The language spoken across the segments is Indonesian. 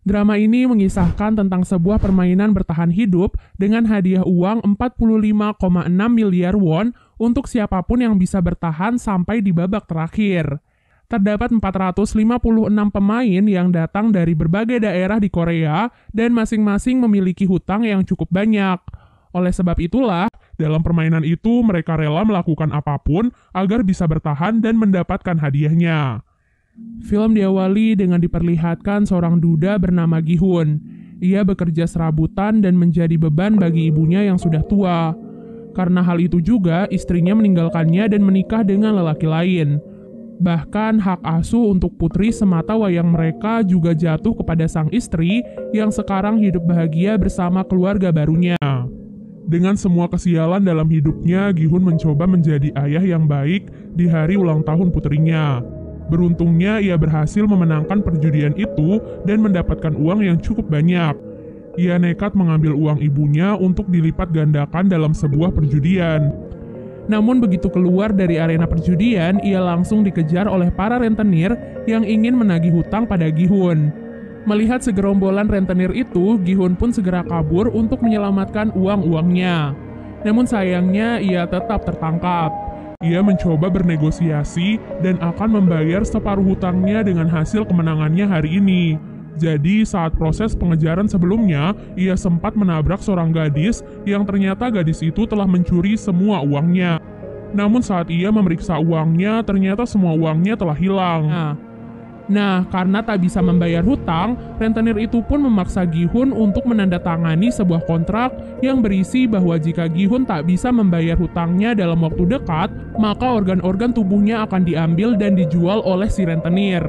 Drama ini mengisahkan tentang sebuah permainan bertahan hidup dengan hadiah uang 45,6 miliar won untuk siapapun yang bisa bertahan sampai di babak terakhir. Terdapat 456 pemain yang datang dari berbagai daerah di Korea dan masing-masing memiliki hutang yang cukup banyak. Oleh sebab itulah, dalam permainan itu mereka rela melakukan apapun agar bisa bertahan dan mendapatkan hadiahnya. Film diawali dengan diperlihatkan seorang duda bernama Gi-hun. Ia bekerja serabutan dan menjadi beban bagi ibunya yang sudah tua. Karena hal itu juga, istrinya meninggalkannya dan menikah dengan lelaki lain. Bahkan hak asuh untuk putri semata wayang mereka juga jatuh kepada sang istri yang sekarang hidup bahagia bersama keluarga barunya. Dengan semua kesialan dalam hidupnya, Gi-hun mencoba menjadi ayah yang baik di hari ulang tahun putrinya. Beruntungnya ia berhasil memenangkan perjudian itu dan mendapatkan uang yang cukup banyak. Ia nekat mengambil uang ibunya untuk dilipat gandakan dalam sebuah perjudian. Namun begitu keluar dari arena perjudian, ia langsung dikejar oleh para rentenir yang ingin menagih hutang pada Gi-hun. Melihat segerombolan rentenir itu, Gi-hun pun segera kabur untuk menyelamatkan uang-uangnya. Namun sayangnya ia tetap tertangkap. Ia mencoba bernegosiasi dan akan membayar separuh hutangnya dengan hasil kemenangannya hari ini. Jadi saat proses pengejaran sebelumnya, ia sempat menabrak seorang gadis yang ternyata gadis itu telah mencuri semua uangnya. Namun saat ia memeriksa uangnya, ternyata semua uangnya telah hilang. Nah, karena tak bisa membayar hutang, rentenir itu pun memaksa Gi-hun untuk menandatangani sebuah kontrak yang berisi bahwa jika Gi-hun tak bisa membayar hutangnya dalam waktu dekat, maka organ-organ tubuhnya akan diambil dan dijual oleh si rentenir.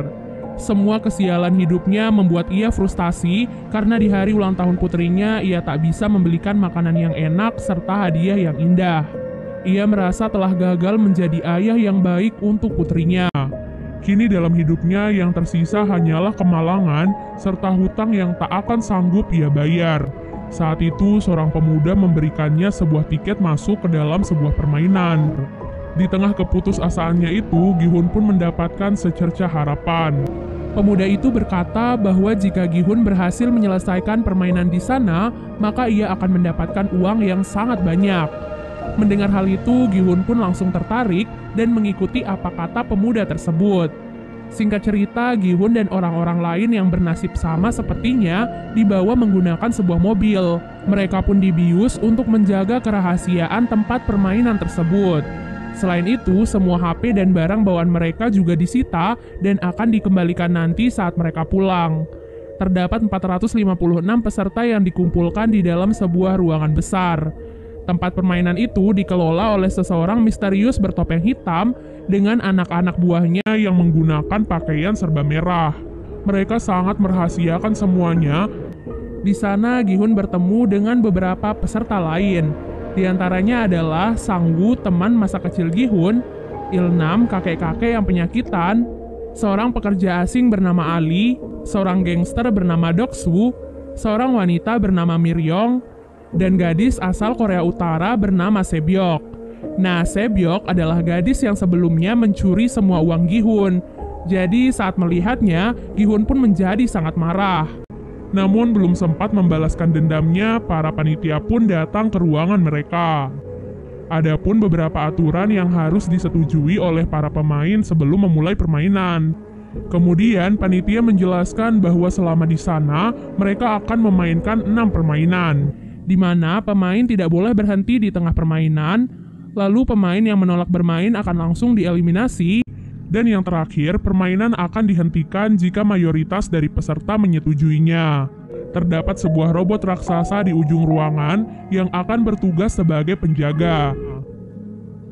Semua kesialan hidupnya membuat ia frustasi karena di hari ulang tahun putrinya ia tak bisa membelikan makanan yang enak serta hadiah yang indah. Ia merasa telah gagal menjadi ayah yang baik untuk putrinya. Kini dalam hidupnya yang tersisa hanyalah kemalangan serta hutang yang tak akan sanggup ia bayar. Saat itu seorang pemuda memberikannya sebuah tiket masuk ke dalam sebuah permainan. Di tengah keputusasaannya itu, Gi-hun pun mendapatkan secercah harapan. Pemuda itu berkata bahwa jika Gi-hun berhasil menyelesaikan permainan di sana, maka ia akan mendapatkan uang yang sangat banyak. Mendengar hal itu, Gi-hun pun langsung tertarik dan mengikuti apa kata pemuda tersebut. Singkat cerita, Gi-hun dan orang-orang lain yang bernasib sama sepertinya dibawa menggunakan sebuah mobil. Mereka pun dibius untuk menjaga kerahasiaan tempat permainan tersebut. Selain itu, semua HP dan barang bawaan mereka juga disita dan akan dikembalikan nanti saat mereka pulang. Terdapat 456 peserta yang dikumpulkan di dalam sebuah ruangan besar. Tempat permainan itu dikelola oleh seseorang misterius bertopeng hitam dengan anak-anak buahnya yang menggunakan pakaian serba merah. Mereka sangat merahasiakan semuanya. Di sana Gi-hun bertemu dengan beberapa peserta lain. Di antaranya adalah Sang-woo, teman masa kecil Gi-hun, Il-nam, kakek-kakek yang penyakitan, seorang pekerja asing bernama Ali, seorang gangster bernama Dok-soo, seorang wanita bernama Miryong, dan gadis asal Korea Utara bernama Sebyok. Nah, Sebyok adalah gadis yang sebelumnya mencuri semua uang Gi-hun. Jadi saat melihatnya, Gi-hun pun menjadi sangat marah. Namun belum sempat membalaskan dendamnya, para panitia pun datang ke ruangan mereka. Adapun beberapa aturan yang harus disetujui oleh para pemain sebelum memulai permainan. Kemudian panitia menjelaskan bahwa selama di sana mereka akan memainkan 6 permainan, di mana pemain tidak boleh berhenti di tengah permainan, lalu pemain yang menolak bermain akan langsung dieliminasi, dan yang terakhir, permainan akan dihentikan jika mayoritas dari peserta menyetujuinya. Terdapat sebuah robot raksasa di ujung ruangan yang akan bertugas sebagai penjaga.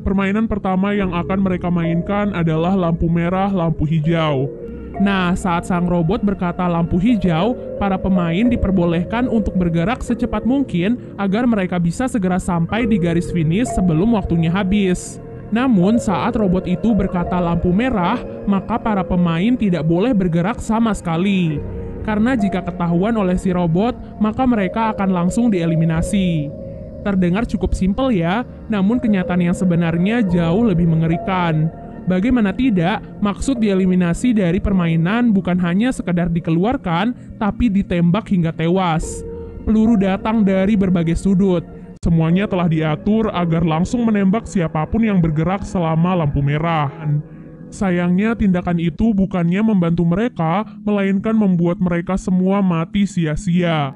Permainan pertama yang akan mereka mainkan adalah lampu merah, lampu hijau. Nah, saat sang robot berkata lampu hijau, para pemain diperbolehkan untuk bergerak secepat mungkin agar mereka bisa segera sampai di garis finish sebelum waktunya habis. Namun, saat robot itu berkata lampu merah, maka para pemain tidak boleh bergerak sama sekali. Karena jika ketahuan oleh si robot, maka mereka akan langsung dieliminasi. Terdengar cukup simpel ya, namun kenyataan yang sebenarnya jauh lebih mengerikan. Bagaimana tidak, maksud dieliminasi dari permainan bukan hanya sekedar dikeluarkan, tapi ditembak hingga tewas. Peluru datang dari berbagai sudut. Semuanya telah diatur agar langsung menembak siapapun yang bergerak selama lampu merah. Sayangnya tindakan itu bukannya membantu mereka, melainkan membuat mereka semua mati sia-sia.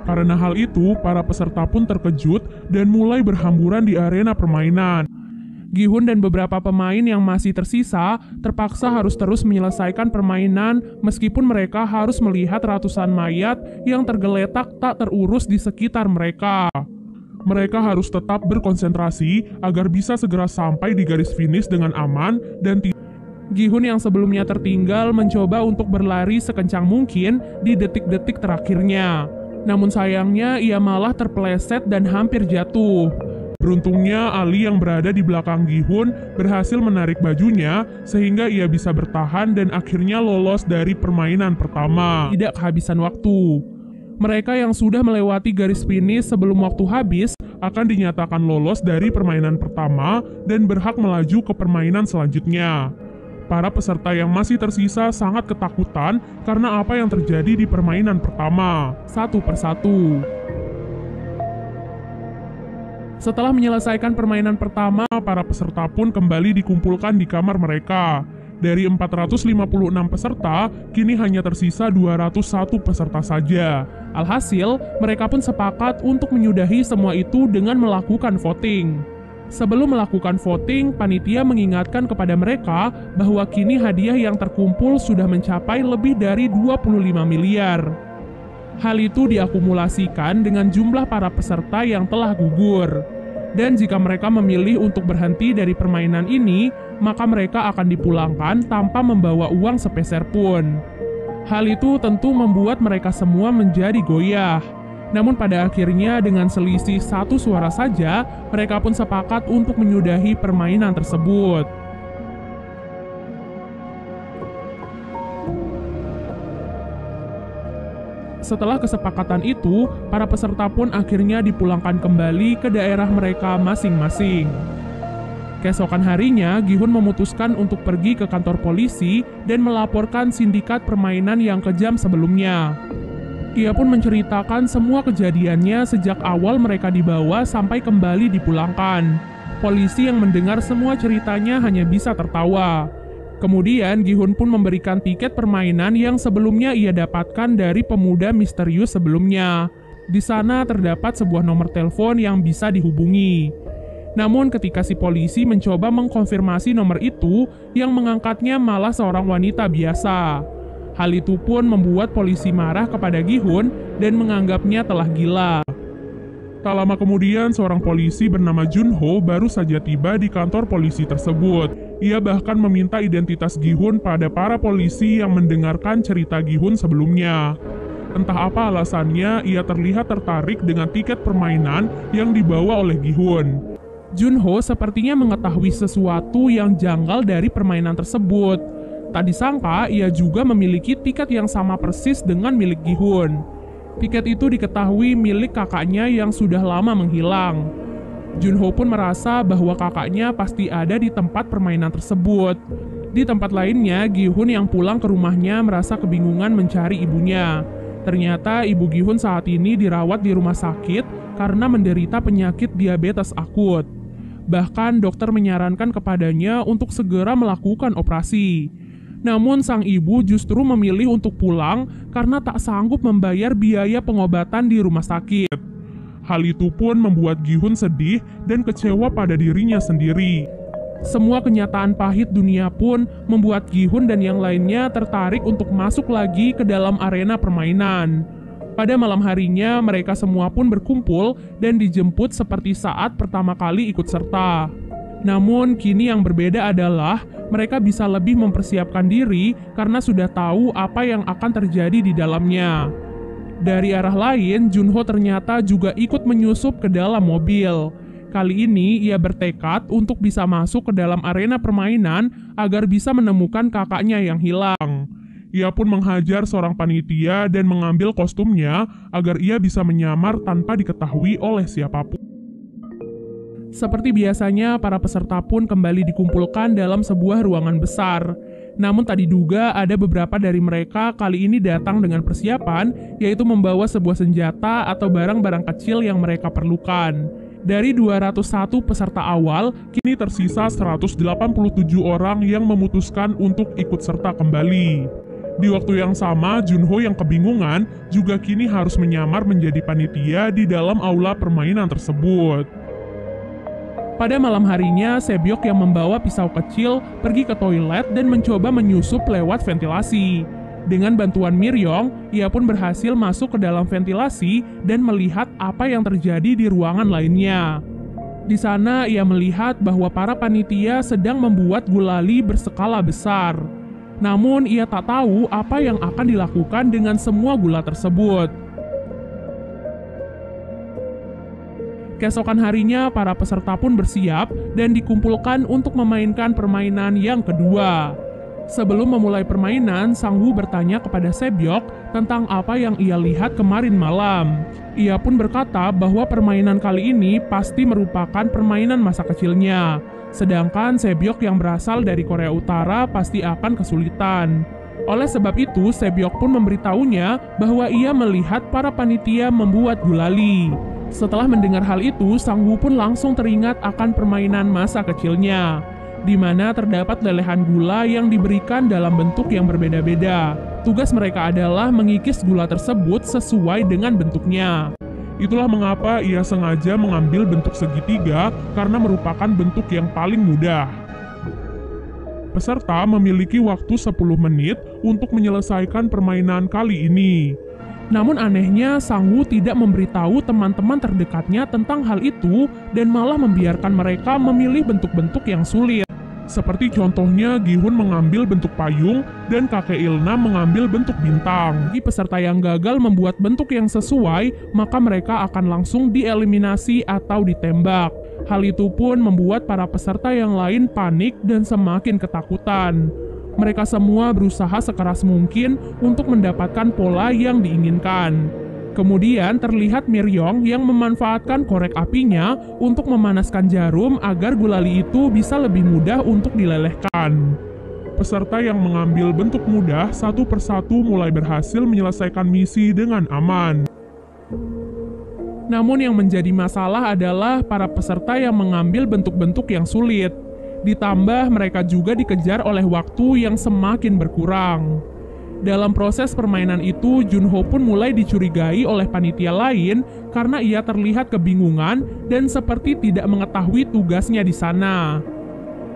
Karena hal itu, para peserta pun terkejut dan mulai berhamburan di arena permainan. Gi-hun dan beberapa pemain yang masih tersisa terpaksa harus terus menyelesaikan permainan meskipun mereka harus melihat ratusan mayat yang tergeletak tak terurus di sekitar mereka. Mereka harus tetap berkonsentrasi agar bisa segera sampai di garis finish dengan aman dan Gi-hun yang sebelumnya tertinggal mencoba untuk berlari sekencang mungkin di detik-detik terakhirnya. Namun sayangnya ia malah terpeleset dan hampir jatuh. Beruntungnya Ali yang berada di belakang Gi-hun berhasil menarik bajunya sehingga ia bisa bertahan dan akhirnya lolos dari permainan pertama. Tidak kehabisan waktu. Mereka yang sudah melewati garis finish sebelum waktu habis akan dinyatakan lolos dari permainan pertama dan berhak melaju ke permainan selanjutnya. Para peserta yang masih tersisa sangat ketakutan karena apa yang terjadi di permainan pertama, satu persatu. Setelah menyelesaikan permainan pertama, para peserta pun kembali dikumpulkan di kamar mereka. Dari 456 peserta, kini hanya tersisa 201 peserta saja. Alhasil, mereka pun sepakat untuk menyudahi semua itu dengan melakukan voting. Sebelum melakukan voting, panitia mengingatkan kepada mereka bahwa kini hadiah yang terkumpul sudah mencapai lebih dari 25 miliar. Hal itu diakumulasikan dengan jumlah para peserta yang telah gugur. Dan jika mereka memilih untuk berhenti dari permainan ini, maka mereka akan dipulangkan tanpa membawa uang sepeser pun. Hal itu tentu membuat mereka semua menjadi goyah. Namun pada akhirnya dengan selisih 1 suara saja, mereka pun sepakat untuk menyudahi permainan tersebut. Setelah kesepakatan itu, para peserta pun akhirnya dipulangkan kembali ke daerah mereka masing-masing. Keesokan harinya, Gi-hun memutuskan untuk pergi ke kantor polisi dan melaporkan sindikat permainan yang kejam sebelumnya. Ia pun menceritakan semua kejadiannya sejak awal mereka dibawa sampai kembali dipulangkan. Polisi yang mendengar semua ceritanya hanya bisa tertawa. Kemudian Gi-hun pun memberikan tiket permainan yang sebelumnya ia dapatkan dari pemuda misterius sebelumnya. Di sana terdapat sebuah nomor telepon yang bisa dihubungi. Namun ketika si polisi mencoba mengkonfirmasi nomor itu, yang mengangkatnya malah seorang wanita biasa. Hal itu pun membuat polisi marah kepada Gi-hun dan menganggapnya telah gila. Tak lama kemudian, seorang polisi bernama Junho baru saja tiba di kantor polisi tersebut. Ia bahkan meminta identitas Gi-hun pada para polisi yang mendengarkan cerita Gi-hun sebelumnya. Entah apa alasannya, ia terlihat tertarik dengan tiket permainan yang dibawa oleh Gi-hun. Junho sepertinya mengetahui sesuatu yang janggal dari permainan tersebut. Tak disangka, ia juga memiliki tiket yang sama persis dengan milik Gi-hun. Tiket itu diketahui milik kakaknya yang sudah lama menghilang. Junho pun merasa bahwa kakaknya pasti ada di tempat permainan tersebut. Di tempat lainnya, Gi-hun yang pulang ke rumahnya merasa kebingungan mencari ibunya. Ternyata ibu Gi-hun saat ini dirawat di rumah sakit karena menderita penyakit diabetes akut. Bahkan dokter menyarankan kepadanya untuk segera melakukan operasi. Namun sang ibu justru memilih untuk pulang karena tak sanggup membayar biaya pengobatan di rumah sakit. Hal itu pun membuat Gi-hun sedih dan kecewa pada dirinya sendiri. Semua kenyataan pahit dunia pun membuat Gi-hun dan yang lainnya tertarik untuk masuk lagi ke dalam arena permainan. Pada malam harinya, mereka semua pun berkumpul dan dijemput seperti saat pertama kali ikut serta. Namun, kini yang berbeda adalah mereka bisa lebih mempersiapkan diri karena sudah tahu apa yang akan terjadi di dalamnya. Dari arah lain, Junho ternyata juga ikut menyusup ke dalam mobil. Kali ini, ia bertekad untuk bisa masuk ke dalam arena permainan agar bisa menemukan kakaknya yang hilang. Ia pun menghajar seorang panitia dan mengambil kostumnya agar ia bisa menyamar tanpa diketahui oleh siapapun. Seperti biasanya, para peserta pun kembali dikumpulkan dalam sebuah ruangan besar. Namun tak diduga ada beberapa dari mereka kali ini datang dengan persiapan, yaitu membawa sebuah senjata atau barang-barang kecil yang mereka perlukan. Dari 201 peserta awal, kini tersisa 187 orang yang memutuskan untuk ikut serta kembali. Di waktu yang sama, Junho yang kebingungan juga kini harus menyamar menjadi panitia di dalam aula permainan tersebut. Pada malam harinya, Sebyok yang membawa pisau kecil pergi ke toilet dan mencoba menyusup lewat ventilasi. Dengan bantuan Miryong, ia pun berhasil masuk ke dalam ventilasi dan melihat apa yang terjadi di ruangan lainnya. Di sana, ia melihat bahwa para panitia sedang membuat gulali berskala besar. Namun, ia tak tahu apa yang akan dilakukan dengan semua gula tersebut. Keesokan harinya, para peserta pun bersiap dan dikumpulkan untuk memainkan permainan yang kedua. Sebelum memulai permainan, Sang-woo bertanya kepada Sebyok tentang apa yang ia lihat kemarin malam. Ia pun berkata bahwa permainan kali ini pasti merupakan permainan masa kecilnya. Sedangkan Sebyok yang berasal dari Korea Utara pasti akan kesulitan. Oleh sebab itu, Sebyok pun memberitahunya bahwa ia melihat para panitia membuat gulali. Setelah mendengar hal itu, Sang-woo pun langsung teringat akan permainan masa kecilnya, di mana terdapat lelehan gula yang diberikan dalam bentuk yang berbeda-beda. Tugas mereka adalah mengikis gula tersebut sesuai dengan bentuknya. Itulah mengapa ia sengaja mengambil bentuk segitiga karena merupakan bentuk yang paling mudah. Peserta memiliki waktu 10 menit untuk menyelesaikan permainan kali ini. Namun anehnya, Sang-woo tidak memberitahu teman-teman terdekatnya tentang hal itu dan malah membiarkan mereka memilih bentuk-bentuk yang sulit. Seperti contohnya Gi-hun mengambil bentuk payung dan kakek Ilnam mengambil bentuk bintang. Bagi peserta yang gagal membuat bentuk yang sesuai, maka mereka akan langsung dieliminasi atau ditembak. Hal itu pun membuat para peserta yang lain panik dan semakin ketakutan. Mereka semua berusaha sekeras mungkin untuk mendapatkan pola yang diinginkan. Kemudian terlihat Miryong yang memanfaatkan korek apinya untuk memanaskan jarum agar gulali itu bisa lebih mudah untuk dilelehkan. Peserta yang mengambil bentuk mudah satu persatu mulai berhasil menyelesaikan misi dengan aman. Namun yang menjadi masalah adalah para peserta yang mengambil bentuk-bentuk yang sulit. Ditambah mereka juga dikejar oleh waktu yang semakin berkurang. Dalam proses permainan itu, Junho pun mulai dicurigai oleh panitia lain karena ia terlihat kebingungan dan seperti tidak mengetahui tugasnya di sana.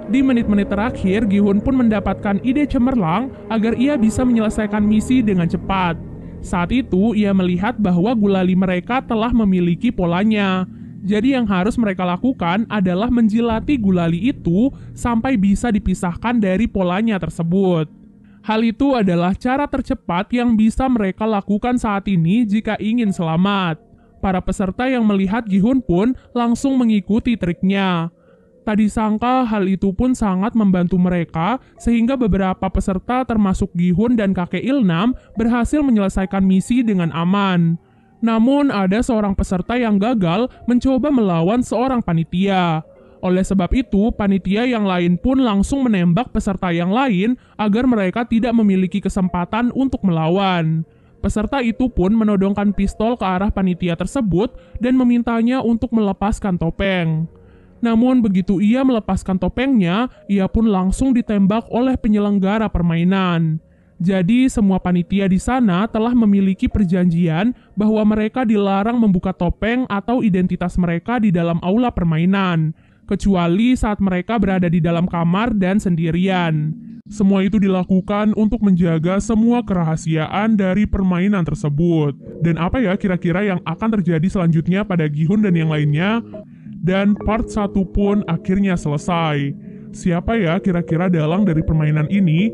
Di menit-menit terakhir, Gi-hun pun mendapatkan ide cemerlang agar ia bisa menyelesaikan misi dengan cepat. Saat itu, ia melihat bahwa gulali mereka telah memiliki polanya. Jadi yang harus mereka lakukan adalah menjilati gulali itu sampai bisa dipisahkan dari polanya tersebut. Hal itu adalah cara tercepat yang bisa mereka lakukan saat ini jika ingin selamat. Para peserta yang melihat Gi-hun pun langsung mengikuti triknya. Tak disangka hal itu pun sangat membantu mereka sehingga beberapa peserta termasuk Gi-hun dan kakek Ilnam berhasil menyelesaikan misi dengan aman. Namun ada seorang peserta yang gagal mencoba melawan seorang panitia. Oleh sebab itu, panitia yang lain pun langsung menembak peserta yang lain agar mereka tidak memiliki kesempatan untuk melawan. Peserta itu pun menodongkan pistol ke arah panitia tersebut dan memintanya untuk melepaskan topeng. Namun begitu ia melepaskan topengnya, ia pun langsung ditembak oleh penyelenggara permainan. Jadi semua panitia di sana telah memiliki perjanjian bahwa mereka dilarang membuka topeng atau identitas mereka di dalam aula permainan, kecuali saat mereka berada di dalam kamar dan sendirian. Semua itu dilakukan untuk menjaga semua kerahasiaan dari permainan tersebut. Dan apa ya kira-kira yang akan terjadi selanjutnya pada Gi-hun dan yang lainnya? Dan part 1 pun akhirnya selesai. Siapa ya kira-kira dalang dari permainan ini?